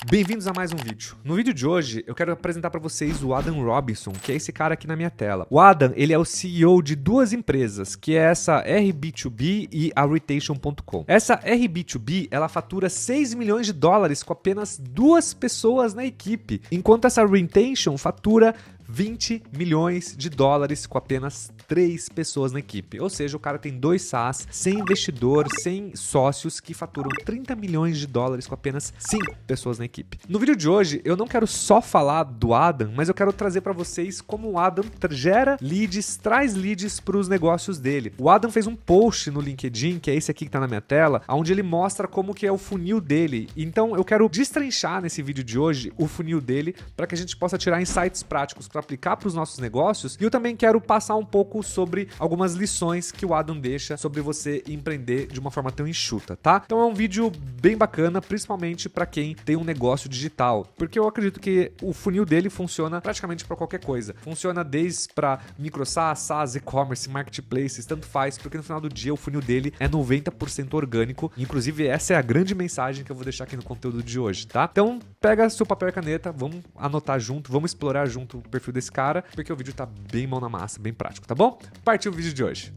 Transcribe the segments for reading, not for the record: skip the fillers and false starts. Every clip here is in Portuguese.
Bem-vindos a mais um vídeo. No vídeo de hoje, eu quero apresentar para vocês o Adam Robinson, que é esse cara aqui na minha tela. O Adam, ele é o CEO de duas empresas, que é essa RB2B e a Retention.com. Essa RB2B, ela fatura 6 milhões de dólares com apenas 2 pessoas na equipe, enquanto essa Retention fatura 20 milhões de dólares com apenas 3 pessoas na equipe. Ou seja, o cara tem 2 SaaS, sem investidor, sem sócios, que faturam 30 milhões de dólares com apenas 5 pessoas na equipe. No vídeo de hoje, eu não quero só falar do Adam, mas eu quero trazer para vocês como o Adam gera leads, traz leads para os negócios dele. O Adam fez um post no LinkedIn, que é esse aqui que está na minha tela, onde ele mostra como que é o funil dele. Então, eu quero destrinchar nesse vídeo de hoje o funil dele para que a gente possa tirar insights práticos para aplicar para os nossos negócios, e eu também quero passar um pouco sobre algumas lições que o Adam deixa sobre você empreender de uma forma tão enxuta, tá? Então é um vídeo bem bacana, principalmente para quem tem um negócio digital, porque eu acredito que o funil dele funciona praticamente para qualquer coisa. Funciona desde para micro SaaS, e-commerce, marketplaces, tanto faz, porque no final do dia o funil dele é 90% orgânico. Inclusive essa é a grande mensagem que eu vou deixar aqui no conteúdo de hoje, tá? Então pega seu papel e caneta, vamos anotar junto, vamos explorar junto o perfil desse cara, porque o vídeo tá bem mão na massa, bem prático, tá bom? Partiu o vídeo de hoje.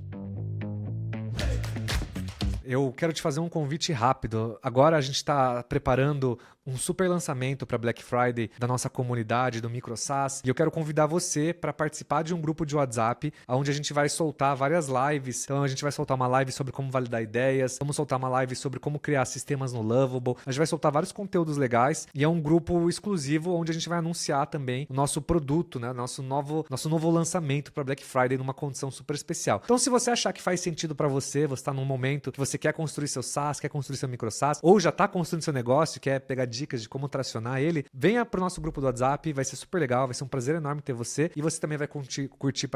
Eu quero te fazer um convite rápido. Agora a gente está preparando um super lançamento para Black Friday da nossa comunidade do MicroSaaS, e eu quero convidar você para participar de um grupo de WhatsApp, onde a gente vai soltar várias lives. Então a gente vai soltar uma live sobre como validar ideias, vamos soltar uma live sobre como criar sistemas no Lovable, a gente vai soltar vários conteúdos legais, e é um grupo exclusivo onde a gente vai anunciar também o nosso produto, né? Nosso novo lançamento para Black Friday numa condição super especial. Então se você achar que faz sentido para você, você está num momento que você quer construir seu SaaS, quer construir seu MicroSaaS, ou já está construindo seu negócio, quer pegar dicas de como tracionar ele, venha pro nosso grupo do WhatsApp, vai ser super legal, vai ser um prazer enorme ter você, e você também vai curtir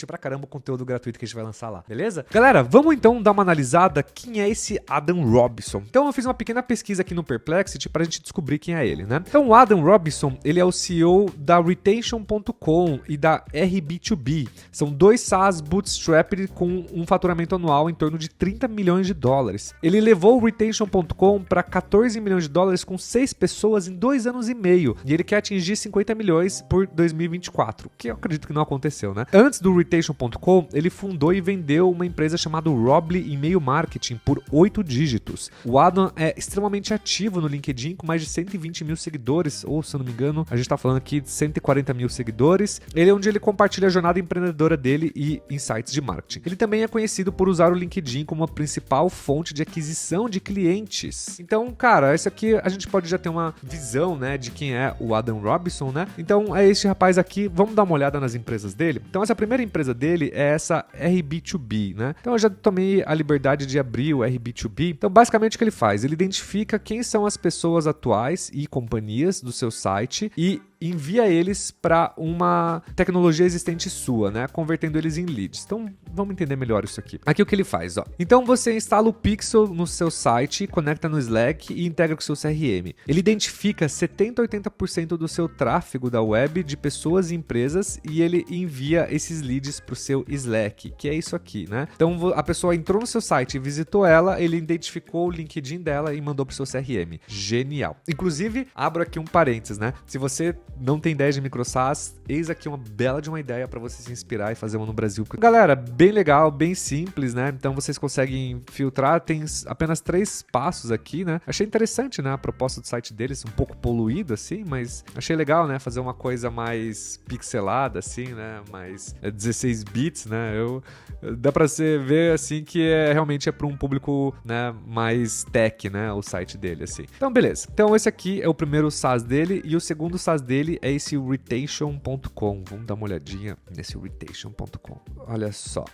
pra caramba o conteúdo gratuito que a gente vai lançar lá, beleza? Galera, vamos então dar uma analisada quem é esse Adam Robinson. Então eu fiz uma pequena pesquisa aqui no Perplexity pra gente descobrir quem é ele, né? Então o Adam Robinson, ele é o CEO da Retention.com e da RB2B. São 2 SaaS bootstrapped com um faturamento anual em torno de 30 milhões de dólares. Ele levou o Retention.com para 14 milhões de dólares com 6 pessoas em 2 anos e meio. E ele quer atingir 50 milhões por 2024, que eu acredito que não aconteceu, né? Antes do Retention.com, ele fundou e vendeu uma empresa chamada Robly E-mail Marketing por 8 dígitos. O Adam é extremamente ativo no LinkedIn, com mais de 120 mil seguidores, ou se eu não me engano, a gente tá falando aqui de 140 mil seguidores. Ele é onde ele compartilha a jornada empreendedora dele e insights de marketing. Ele também é conhecido por usar o LinkedIn como a principal fonte de aquisição de clientes. Então, cara, esse aqui a gente pode já ter uma visão, né, de quem é o Adam Robinson, né? Então, é esse rapaz aqui. Vamos dar uma olhada nas empresas dele? Então, essa primeira empresa dele é essa RB2B, né? Então, eu já tomei a liberdade de abrir o RB2B. Então, basicamente, o que ele faz? Ele identifica quem são as pessoas atuais e companhias do seu site e envia eles para uma tecnologia existente sua, né? Convertendo eles em leads. Então, vamos entender melhor isso aqui. Aqui o que ele faz, ó. Então, você instala o Pixel no seu site, conecta no Slack e integra com o seu CRM. Ele identifica 70 a 80% do seu tráfego da web de pessoas e empresas e ele envia esses leads para o seu Slack, que é isso aqui, né? Então, a pessoa entrou no seu site e visitou ela, ele identificou o LinkedIn dela e mandou para o seu CRM. Genial. Inclusive, abro aqui um parênteses, né? Se você não tem ideia de MicroSaaS, eis aqui uma bela de uma ideia para você se inspirar e fazer uma no Brasil. Galera, bem legal, bem simples, né? Então vocês conseguem filtrar, tem apenas 3 passos aqui, né? Achei interessante, né? A proposta do site deles, um pouco poluído assim, mas achei legal, né? Fazer uma coisa mais pixelada assim, né? Mais 16 bits, né? Dá para você ver assim que realmente é para um público, né, mais tech, né? O site dele assim. Então beleza. Então esse aqui é o primeiro SaaS dele e o segundo SaaS dele é esse Retention.com. Vamos dar uma olhadinha nesse Retention.com. Olha só.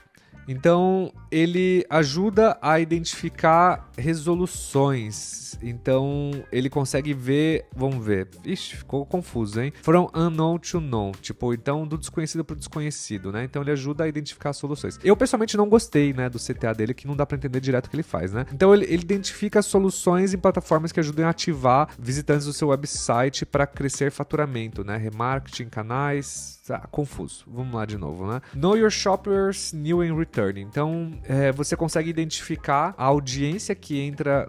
Então, ele ajuda a identificar resoluções. Então, ele consegue ver... Vamos ver. Ixi, ficou confuso, hein? From unknown to known. Tipo, então, do desconhecido para o desconhecido, né? Então, ele ajuda a identificar soluções. Eu, pessoalmente, não gostei, né, do CTA dele, que não dá para entender direto o que ele faz, né? Então, ele identifica soluções em plataformas que ajudem a ativar visitantes do seu website para crescer faturamento, né? Remarketing, canais... Tá confuso. Vamos lá de novo, né? Know your shoppers new and return. Então, você consegue identificar a audiência que entra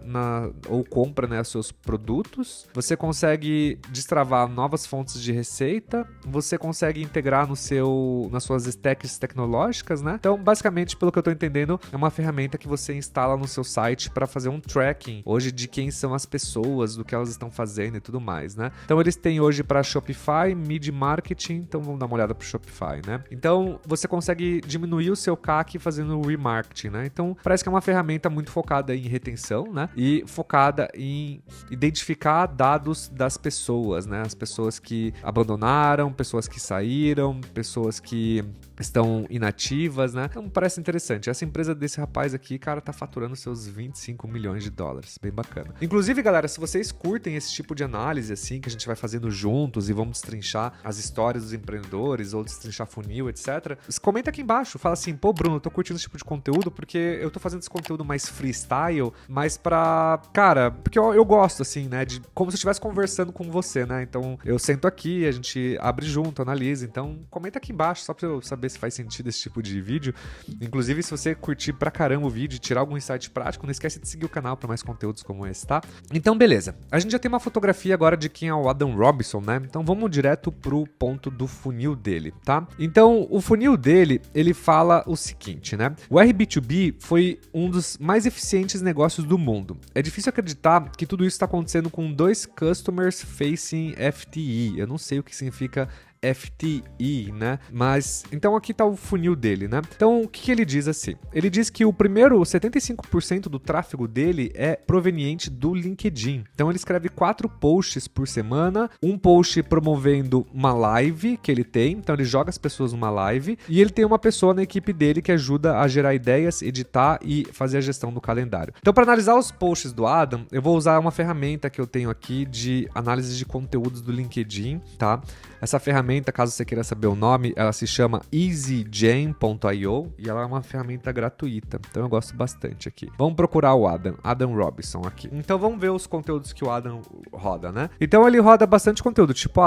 ou compra, né, seus produtos. Você consegue destravar novas fontes de receita. Você consegue integrar nas suas stacks tecnológicas, né? Então, basicamente, pelo que eu estou entendendo, é uma ferramenta que você instala no seu site para fazer um tracking hoje de quem são as pessoas, do que elas estão fazendo e tudo mais, né? Então, eles têm hoje para Shopify, Mid Marketing. Então, vamos dar uma olhada para o Shopify, né? Então, você consegue diminuir o seu CAC fazendo remarketing, né? Então, parece que é uma ferramenta muito focada em retenção, né? E focada em identificar dados das pessoas, né? As pessoas que abandonaram, pessoas que saíram, pessoas que estão inativas, né? Então, parece interessante. Essa empresa desse rapaz aqui, cara, tá faturando seus 25 milhões de dólares. Bem bacana. Inclusive, galera, se vocês curtem esse tipo de análise, assim, que a gente vai fazendo juntos e vamos destrinchar as histórias dos empreendedores ou destrinchar funil, etc., comenta aqui embaixo. Fala assim, pô, Bruno, eu tô curtindo esse tipo de conteúdo porque eu tô fazendo esse conteúdo mais freestyle, mais pra... Cara, porque eu gosto, assim, né? De como se eu estivesse conversando com você, né? Então, eu sento aqui, a gente abre junto, analisa. Então, comenta aqui embaixo, só pra eu saber se faz sentido esse tipo de vídeo. Inclusive, se você curtir pra caramba o vídeo e tirar algum insight prático, não esquece de seguir o canal pra mais conteúdos como esse, tá? Então, beleza. A gente já tem uma fotografia agora de quem é o Adam Robinson, né? Então, vamos direto pro ponto do funil dele, tá? Então, o funil dele, ele fala o seguinte, né? O RB2B foi um dos mais eficientes negócios do mundo. É difícil acreditar que tudo isso está acontecendo com 2 customers facing FTE. Eu não sei o que significa FTE, né? Mas, então aqui tá o funil dele, né? Então, o que ele diz assim? Ele diz que o primeiro 75% do tráfego dele é proveniente do LinkedIn. Então, ele escreve 4 posts por semana, um post promovendo uma live que ele tem, então ele joga as pessoas numa live, e ele tem uma pessoa na equipe dele que ajuda a gerar ideias, editar e fazer a gestão do calendário. Então, para analisar os posts do Adam, eu vou usar uma ferramenta que eu tenho aqui de análise de conteúdos do LinkedIn, tá? Essa ferramenta, caso você queira saber o nome, ela se chama EasyJam.io e ela é uma ferramenta gratuita. Então eu gosto bastante aqui. Vamos procurar o Adam Robinson aqui. Então vamos ver os conteúdos que o Adam roda, né? Então ele roda bastante conteúdo. Tipo,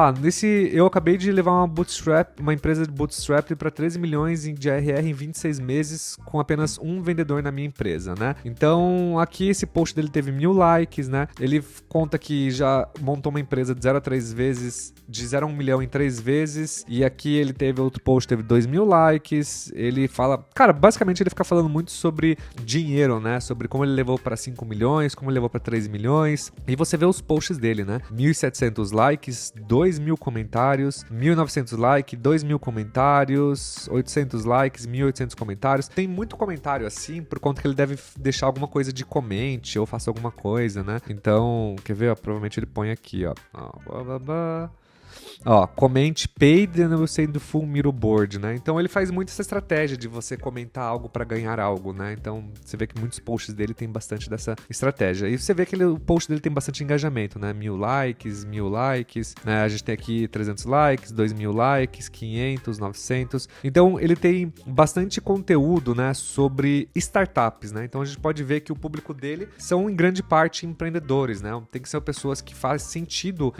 eu acabei de levar uma empresa de bootstrap para 13 milhões de ARR em 26 meses com apenas um vendedor na minha empresa, né? Então aqui esse post dele teve 1000 likes, né? Ele conta que já montou uma empresa de 0 a 3 vezes, de 0 a 1 milhão em 3 vezes, e aqui ele teve outro post, teve 2.000 likes, ele fala, cara, basicamente ele fica falando muito sobre dinheiro, né, sobre como ele levou para 5 milhões, como ele levou para 3 milhões, e você vê os posts dele, né, 1.700 likes, 2.000 comentários, 1.900 likes, 2.000 comentários, 800 likes, 1.800 comentários, tem muito comentário assim, por conta que ele deve deixar alguma coisa de comente, ou faça alguma coisa, né, então, quer ver, ó, provavelmente ele põe aqui, ó, comente paid and você do full middle board, né? Então ele faz muito essa estratégia de você comentar algo para ganhar algo, né? Então você vê que muitos posts dele tem bastante dessa estratégia. E você vê que o post dele tem bastante engajamento, né? 1.000 likes, né? A gente tem aqui 300 likes, 2.000 likes, 500, 900. Então ele tem bastante conteúdo, né? Sobre startups, né? Então a gente pode ver que o público dele são em grande parte empreendedores, né? Tem que ser pessoas que faz sentido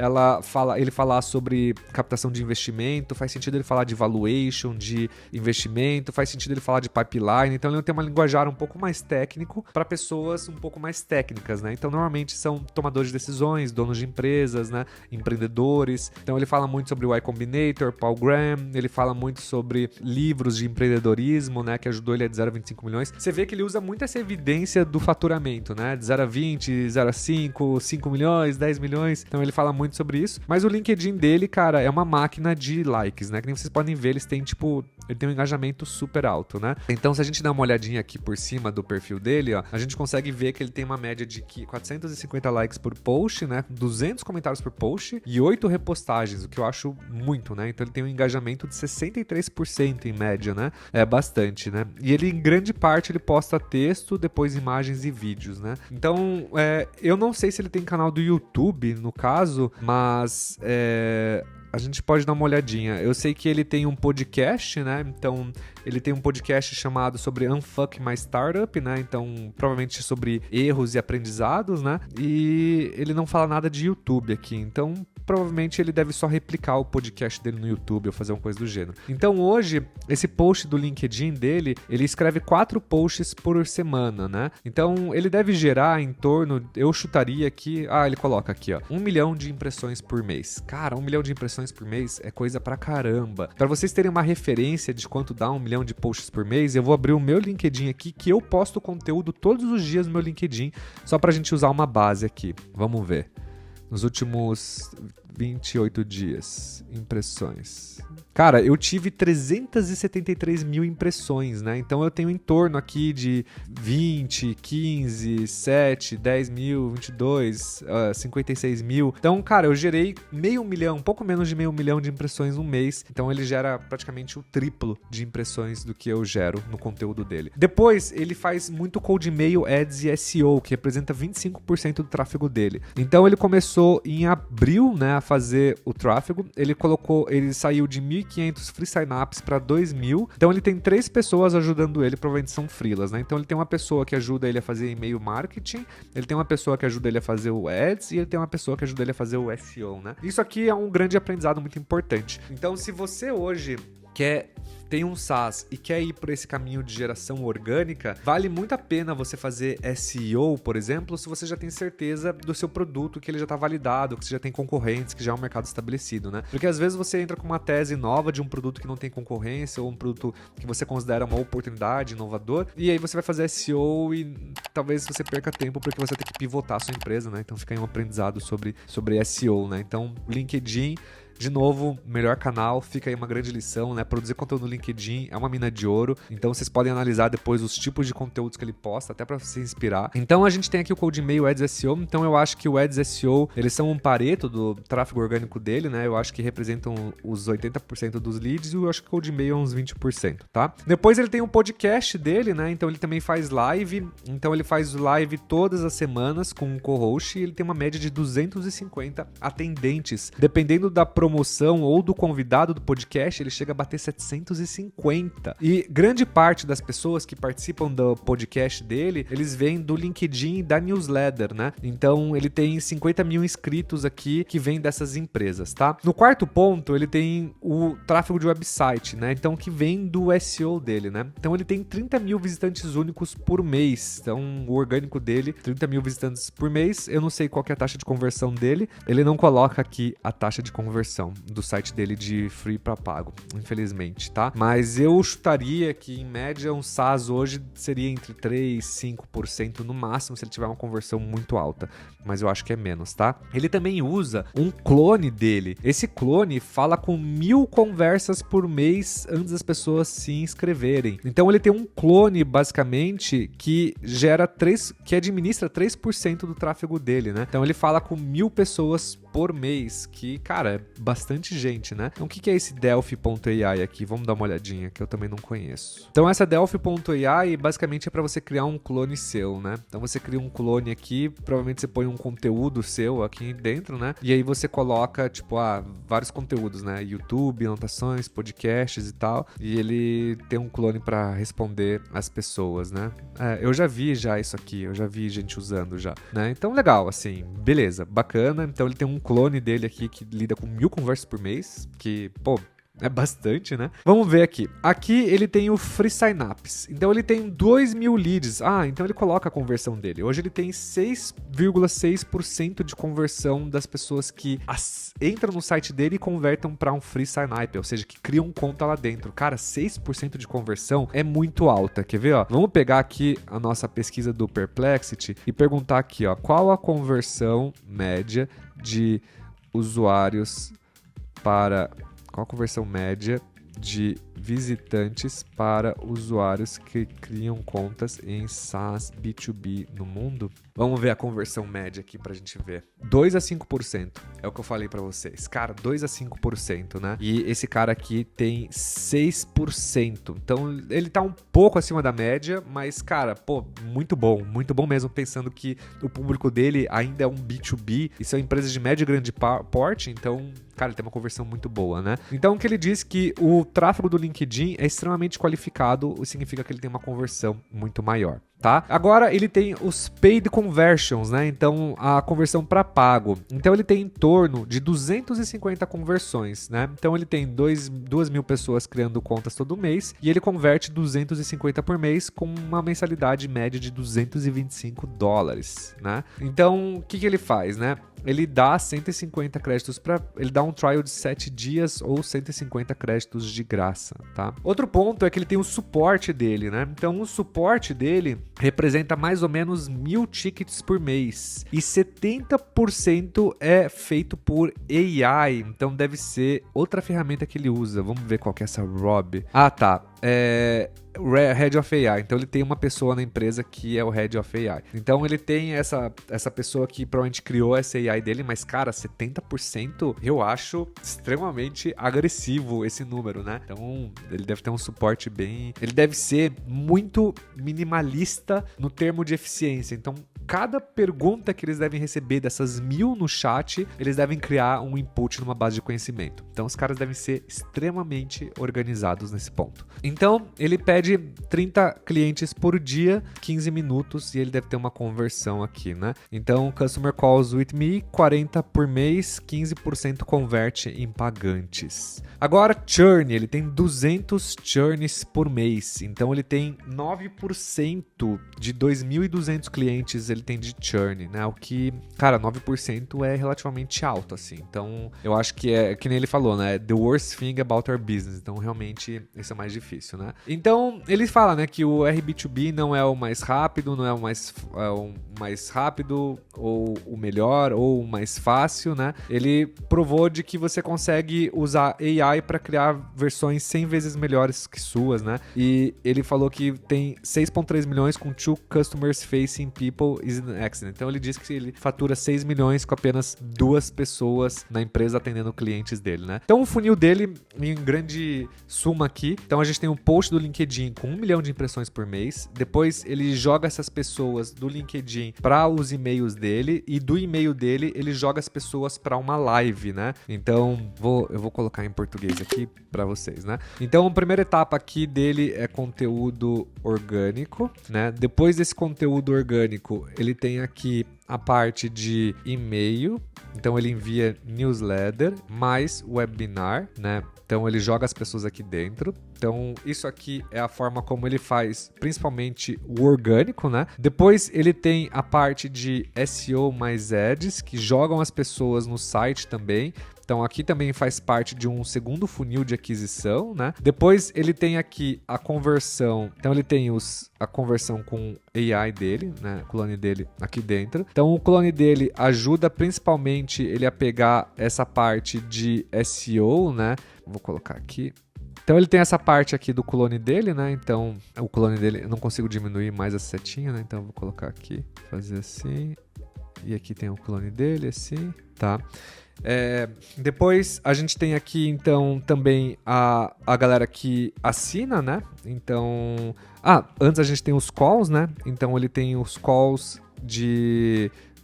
ele falar sobre captação de investimento, faz sentido ele falar de valuation, de investimento, faz sentido ele falar de pipeline, então ele tem uma linguajar um pouco mais técnico para pessoas um pouco mais técnicas, né? Então normalmente são tomadores de decisões, donos de empresas, né? Empreendedores, então ele fala muito sobre o Y Combinator, Paul Graham, ele fala muito sobre livros de empreendedorismo, né? Que ajudou ele a de 0 a 25 milhões. Você vê que ele usa muito essa evidência do faturamento, né? De 0 a 20, 0 a 5, 5 milhões, 10 milhões, então ele fala muito sobre isso, mas o LinkedIn dele, cara, é uma máquina de likes, né? Que nem vocês podem ver, ele tem um engajamento super alto, né? Então, se a gente dá uma olhadinha aqui por cima do perfil dele, ó, a gente consegue ver que ele tem uma média de 450 likes por post, né? 200 comentários por post e 8 repostagens, o que eu acho muito, né? Então, ele tem um engajamento de 63% em média, né? É bastante, né? E ele, em grande parte, ele posta texto, depois imagens e vídeos, né? Então, eu não sei se ele tem canal do YouTube, no caso, mas a gente pode dar uma olhadinha. Eu sei que ele tem um podcast, né? Então, ele tem um podcast chamado sobre Unfuck My Startup, né? Então, provavelmente sobre erros e aprendizados, né? E ele não fala nada de YouTube aqui. Então, provavelmente ele deve só replicar o podcast dele no YouTube ou fazer uma coisa do gênero. Então hoje, esse post do LinkedIn dele, ele escreve 4 posts por semana, né? Então ele deve gerar em torno, eu chutaria aqui, ele coloca aqui, ó, 1 milhão de impressões por mês. Cara, 1 milhão de impressões por mês é coisa pra caramba. Pra vocês terem uma referência de quanto dá 1 milhão de posts por mês, eu vou abrir o meu LinkedIn aqui, que eu posto conteúdo todos os dias no meu LinkedIn, só pra gente usar uma base aqui. Vamos ver. Nos últimos 28 dias, impressões. Cara, eu tive 373 mil impressões, né? Então eu tenho em torno aqui de 20, 15, 7, 10 mil, 22, 56 mil. Então, cara, eu gerei 500 mil, um pouco menos de 500 mil de impressões no mês. Então ele gera praticamente o triplo de impressões do que eu gero no conteúdo dele. Depois, ele faz muito cold mail, ads e SEO, que representa 25% do tráfego dele. Então ele começou em abril, né, a fazer o tráfego. Ele saiu de 1.500 free sign-ups para 2.000. Então ele tem 3 pessoas ajudando ele, provavelmente são freelas, né? Então ele tem uma pessoa que ajuda ele a fazer e-mail marketing, ele tem uma pessoa que ajuda ele a fazer o ads e ele tem uma pessoa que ajuda ele a fazer o SEO, né? Isso aqui é um grande aprendizado muito importante. Então se você hoje tem um SaaS e quer ir por esse caminho de geração orgânica, vale muito a pena você fazer SEO, por exemplo, se você já tem certeza do seu produto, que ele já está validado, que você já tem concorrentes, que já é um mercado estabelecido, né? Porque às vezes você entra com uma tese nova de um produto que não tem concorrência ou um produto que você considera uma oportunidade, inovador, e aí você vai fazer SEO e talvez você perca tempo porque você tem que pivotar a sua empresa, né? Então fica aí um aprendizado sobre SEO, né? Então, LinkedIn, de novo, melhor canal, fica aí uma grande lição, né? Produzir conteúdo no LinkedIn é uma mina de ouro, então vocês podem analisar depois os tipos de conteúdos que ele posta, até para se inspirar. Então a gente tem aqui o Cold Mail, Ads SEO, então eu acho que o Ads SEO, eles são um pareto do tráfego orgânico dele, né? Eu acho que representam os 80% dos leads e eu acho que o Cold Mail é uns 20%, tá? Depois ele tem um podcast dele, né? Então ele também faz live, então ele faz live todas as semanas com um co-host e ele tem uma média de 250 atendentes, dependendo da promoção ou do convidado do podcast, ele chega a bater 750. E grande parte das pessoas que participam do podcast dele, eles vêm do LinkedIn e da newsletter, né? Então ele tem 50 mil inscritos aqui que vêm dessas empresas, tá? No quarto ponto, ele tem o tráfego de website, né? Então que vem do SEO dele, né? Então ele tem 30 mil visitantes únicos por mês. Então o orgânico dele, 30 mil visitantes por mês. Eu não sei qual que é a taxa de conversão dele. Ele não coloca aqui a taxa de conversão do site dele de free para pago, infelizmente, tá? Mas eu chutaria que em média um SaaS hoje seria entre 3 e 5% no máximo se ele tiver uma conversão muito alta, mas eu acho que é menos, tá? Ele também usa um clone dele. Esse clone fala com 1.000 conversas por mês antes das pessoas se inscreverem. Então ele tem um clone basicamente que administra 3% do tráfego dele, né? Então ele fala com 1.000 pessoas por mês, que, cara, é bastante gente, né? Então o que é esse Delphi.ai aqui? Vamos dar uma olhadinha, que eu também não conheço. Então essa Delphi.ai basicamente é para você criar um clone seu, né? Então você cria um clone aqui, provavelmente você põe um conteúdo seu aqui dentro, né? E aí você coloca, tipo, vários conteúdos, né? YouTube, anotações, podcasts e tal. E ele tem um clone para responder às pessoas, né? Eu já vi isso aqui, eu já vi gente usando já, né? Então legal, assim, beleza, bacana. Então ele tem um clone dele aqui que lida com 1.000 conversas por mês, que, pô, é bastante, né? Vamos ver aqui. Aqui ele tem o Free Signups. Então ele tem 2.000 leads. Então ele coloca a conversão dele. Hoje ele tem 6,6% de conversão das pessoas que entram no site dele e convertem para um Free Signup, ou seja, que criam conta lá dentro. Cara, 6% de conversão é muito alta. Quer ver, ó? Vamos pegar aqui a nossa pesquisa do Perplexity e perguntar aqui, ó, qual a conversão média de usuários qual a conversão média de visitantes para usuários que criam contas em SaaS B2B no mundo? Vamos ver a conversão média aqui pra gente ver. 2 a 5% é o que eu falei pra vocês. Cara, 2 a 5%, né? E esse cara aqui tem 6%. Então, ele tá um pouco acima da média, mas, cara, pô, muito bom mesmo, pensando que o público dele ainda é um B2B e são empresas de médio e grande porte, então cara, ele tem uma conversão muito boa, né? Então, o que ele diz que o tráfego do LinkedIn é extremamente qualificado, o que significa que ele tem uma conversão muito maior. Tá? Agora ele tem os paid conversions, né? Então a conversão para pago. Então ele tem em torno de 250 conversões, né? Então ele tem 2.000 pessoas criando contas todo mês e ele converte 250 por mês com uma mensalidade média de $225, né? Então o que ele faz, né? Ele dá 150 créditos ele dá um trial de 7 dias ou 150 créditos de graça, tá? Outro ponto é que ele tem o suporte dele, né? Então o suporte dele representa mais ou menos 1.000 tickets por mês e 70% é feito por AI, então deve ser outra ferramenta que ele usa. Vamos ver qual que é essa Rob. Ah, tá. Head of AI. Então ele tem uma pessoa na empresa que é o Head of AI. Então ele tem essa pessoa que provavelmente criou essa AI dele, mas cara, 70% eu acho extremamente agressivo esse número, né? Então ele deve ter um suporte bem... Ele deve ser muito minimalista no termo de eficiência. Então cada pergunta que eles devem receber dessas 1.000 no chat, eles devem criar um input numa base de conhecimento. Então os caras devem ser extremamente organizados nesse ponto. Então ele pede 30 clientes por dia, 15 minutos, e ele deve ter uma conversão aqui, né? Então Customer Calls with Me, 40 por mês, 15% converte em pagantes. Agora churn, ele tem 200 churns por mês. Então ele tem 9% de 2.200 clientes ele tem de churn, né? O que, cara, 9% é relativamente alto, assim. Então, eu acho que é, que nem ele falou, né? The worst thing about our business. Então, realmente, isso é mais difícil, né? Então, ele fala, né, que o RB2B não é o mais rápido, não é o mais rápido, ou o melhor, ou o mais fácil, né? Ele provou de que você consegue usar AI para criar versões 100 vezes melhores que suas, né? E ele falou que tem 6,3 milhões com 2 customers facing people is an accident. Então ele diz que ele fatura 6 milhões com apenas 2 pessoas na empresa atendendo clientes dele, né? Então o funil dele, em grande suma aqui, então a gente tem um post do LinkedIn com 1 milhão de impressões por mês, depois ele joga essas pessoas do LinkedIn para os e-mails dele e do e-mail dele ele joga as pessoas para uma live, né? Então eu vou colocar em português aqui para vocês, né? Então a primeira etapa aqui dele é conteúdo orgânico, né? Depois desse conteúdo orgânico, ele tem aqui a parte de e-mail, então ele envia newsletter mais webinar, né? Então ele joga as pessoas aqui dentro. Então isso aqui é a forma como ele faz, principalmente o orgânico, né? Depois ele tem a parte de SEO mais ads, que jogam as pessoas no site também. Então aqui também faz parte de um segundo funil de aquisição, né? Depois ele tem aqui a conversão. Então ele tem a conversão com AI dele, né? O clone dele aqui dentro. Então o clone dele ajuda principalmente ele a pegar essa parte de SEO, né? Vou colocar aqui. Então ele tem essa parte aqui do clone dele, né? Então o clone dele, eu não consigo diminuir mais essa setinha, né? Então eu vou colocar aqui, fazer assim. E aqui tem o clone dele, assim, tá? Depois a gente tem aqui então também a galera que assina, né? Então, antes a gente tem os calls, né? Então ele tem os calls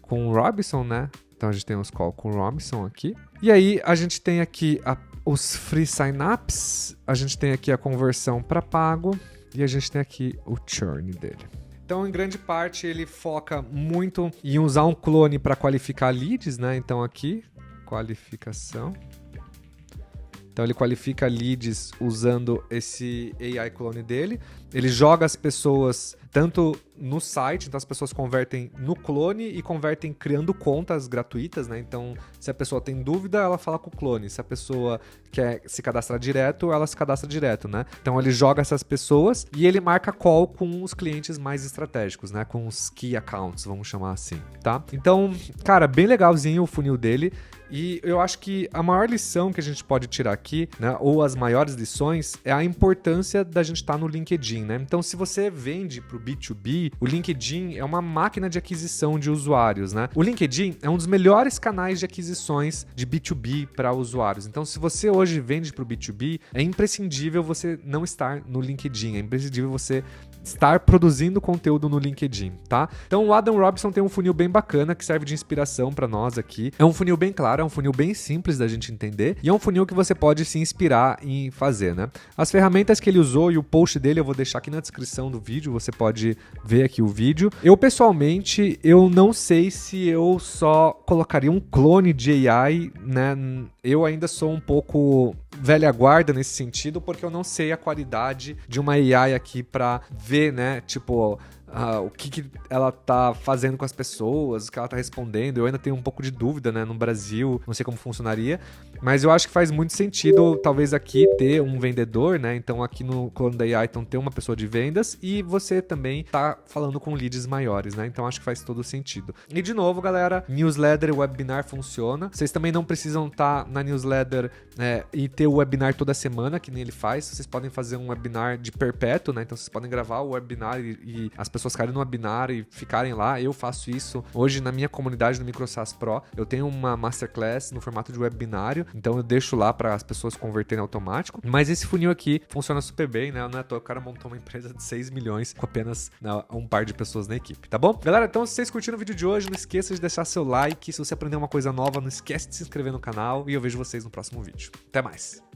com o Robinson, né? Então a gente tem os calls com o Robinson aqui. E aí a gente tem aqui os free sign-ups, a gente tem aqui a conversão para pago e a gente tem aqui o churn dele. Então, em grande parte, ele foca muito em usar um clone para qualificar leads, né? Então, aqui, qualificação. Então, ele qualifica leads usando esse AI clone dele. Ele joga as pessoas tanto no site, então as pessoas convertem no clone e convertem criando contas gratuitas, né? Então, se a pessoa tem dúvida, ela fala com o clone. Se a pessoa quer se cadastrar direto, ela se cadastra direto, né? Então, ele joga essas pessoas e ele marca call com os clientes mais estratégicos, né? Com os key accounts, vamos chamar assim, tá? Então, cara, bem legalzinho o funil dele. E eu acho que a maior lição que a gente pode tirar aqui, né, ou as maiores lições, é a importância da gente estar no LinkedIn, né? Então, se você vende para o B2B, o LinkedIn é uma máquina de aquisição de usuários, né? O LinkedIn é um dos melhores canais de aquisições de B2B para usuários. Então, se você hoje vende para o B2B, é imprescindível você não estar no LinkedIn, é imprescindível você estar produzindo conteúdo no LinkedIn, tá? Então, o Adam Robson tem um funil bem bacana que serve de inspiração para nós aqui. É um funil bem claro, é um funil bem simples da gente entender e é um funil que você pode se inspirar em fazer, né? As ferramentas que ele usou e o post dele eu vou deixar aqui na descrição do vídeo, você pode ver aqui o vídeo. Eu, pessoalmente, eu não sei se eu só colocaria um clone de AI, né? Eu ainda sou um pouco velha guarda nesse sentido, porque eu não sei a qualidade de uma AI aqui para ver, né? Tipo, o que ela tá fazendo com as pessoas, o que ela tá respondendo. Eu ainda tenho um pouco de dúvida, né? No Brasil, não sei como funcionaria, mas eu acho que faz muito sentido, talvez aqui, ter um vendedor, né? Então, aqui no clone da AI, então, ter uma pessoa de vendas e você também tá falando com leads maiores, né? Então, acho que faz todo sentido. E, de novo, galera, newsletter e webinar funciona. Vocês também não precisam estar na newsletter e ter o webinar toda semana, que nem ele faz. Vocês podem fazer um webinar de perpétuo, né? Então, vocês podem gravar o webinar e as pessoas caírem no webinar e ficarem lá. Eu faço isso hoje na minha comunidade no MicroSAS Pro. Eu tenho uma masterclass no formato de webinário, então eu deixo lá para as pessoas converterem automático. Mas esse funil aqui funciona super bem, né? Não é à toa, o cara montou uma empresa de 6 milhões com apenas um par de pessoas na equipe, tá bom? Galera, então se vocês curtiram o vídeo de hoje, não esqueça de deixar seu like. Se você aprendeu uma coisa nova, não esquece de se inscrever no canal e eu vejo vocês no próximo vídeo. Até mais!